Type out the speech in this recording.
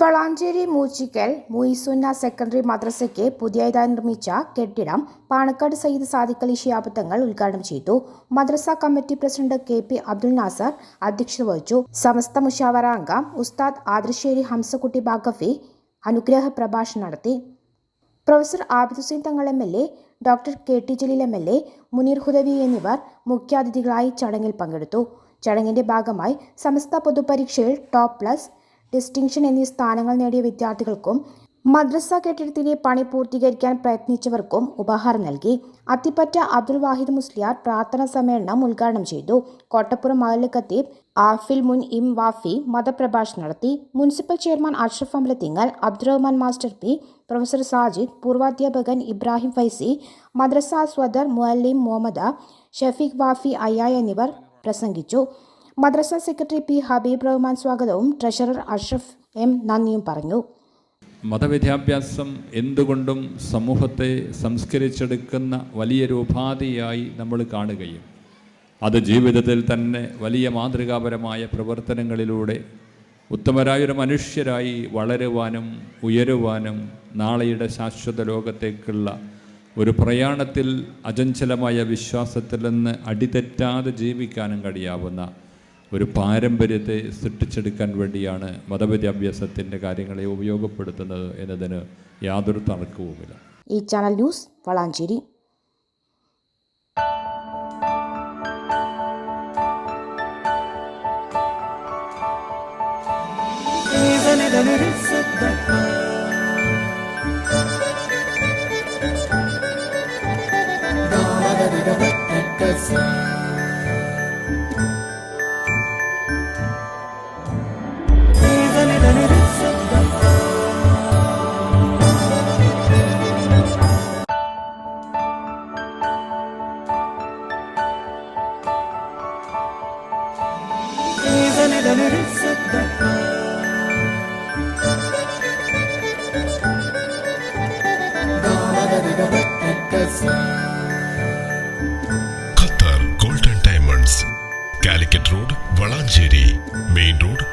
Valanchery Moochikkal മുയിസുന്ന secondary മദ്രസയ്ക്ക് പുതിയതായി നിർമ്മിച്ച കെട്ടിടം പാണക്കാട് സയ്യിദ് സാദിഖ് അലി ശിഹാബ് തങ്ങൾ ഉദ്ഘാടനം ചെയ്തു. മദ്രസ committee president K P. Abdul Nasar അധ്യക്ഷത വഹിച്ചു. സമസ്ത മുശാവറ അംഗം ഉസ്താദ് ആദർശേരി ഹംസക്കുട്ടി ബാഗഫി അനുഗ്രഹ പ്രഭാഷണം നടത്തി. Professor Abid Hussain Thangal MLA, doctor K T. Jaleel MLA, Muneer Hudavi എന്നിവർ മുഖ്യാതിഥികളായി ചടങ്ങിൽ പങ്കെടുത്തു. ചടങ്ങിന്റെ ഭാഗമായി സമസ്ത പൊതുപരീക്ഷയിൽ ടോപ്പ് പ്ലസ്, ഡിസ്റ്റിങ്ഷൻ എന്നീ സ്ഥാനങ്ങൾ നേടിയ വിദ്യാർത്ഥികൾക്കും മദ്രസ കെട്ടിടത്തിന്റെ പണി പൂർത്തീകരിക്കാൻ പ്രയത്നിച്ചവർക്കും ഉപഹാരം നൽകി. അത്തിപ്പറ്റ അബ്ദുൽ വാഹിദ് മുസ്ലിയാർ പ്രാർത്ഥനാ സമ്മേളനം ഉദ്ഘാടനം ചെയ്തു. കോട്ടപ്പുറം മഹല്ല് ഖത്തീബ് ആഫിൽ മുൻ ഇം വാഫി മതപ്രഭാഷണം നടത്തി. Municipal chairman Ashraf Ambalathingal, Abdurahman master P, professor Sajid, പൂർവാധ്യാപകൻ ഇബ്രാഹിം ഫൈസി, മദ്രസ സ്വദർ മുഅല്ലിം മുഹമ്മദ് ഷഫീഖ് വാഫി അയ്യായ എന്നിവർ പ്രസംഗിച്ചു. മദ്രസ സെക്രട്ടറി പി ഹബീബ് റഹ്മാൻ സ്വാഗതവും ട്രഷറർ അഷ്റഫ് എം നന്ദിയും പറഞ്ഞു. മതവിദ്യാഭ്യാസം എന്തുകൊണ്ടും സമൂഹത്തെ സംസ്കരിച്ചെടുക്കുന്ന വലിയൊരു ഉപാധിയായി നമ്മൾ കാണുകയും അത് ജീവിതത്തിൽ തന്നെ വലിയ മാതൃകാപരമായ പ്രവർത്തനങ്ങളിലൂടെ ഉത്തമരായൊരു മനുഷ്യരായി വളരുവാനും ഉയരുവാനും നാളെയുടെ ശാശ്വത ലോകത്തേക്കുള്ള ഒരു പ്രയാണത്തിൽ അചഞ്ചലമായ വിശ്വാസത്തിൽ നിന്ന് അടിതെറ്റാതെ ജീവിക്കാനും കഴിയാവുന്ന ഒരു പാരമ്പര്യത്തെ സൃഷ്ടിച്ചെടുക്കാൻ വേണ്ടിയാണ് മതവിദ്യാഭ്യാസത്തിൻ്റെ കാര്യങ്ങളെ ഉപയോഗപ്പെടുത്തുന്നത് എന്നതിന് യാതൊരു തർക്കവുമില്ല. ഈ channel news Valanchery. Qatar golden diamonds, Calicut road, Valanchery main road,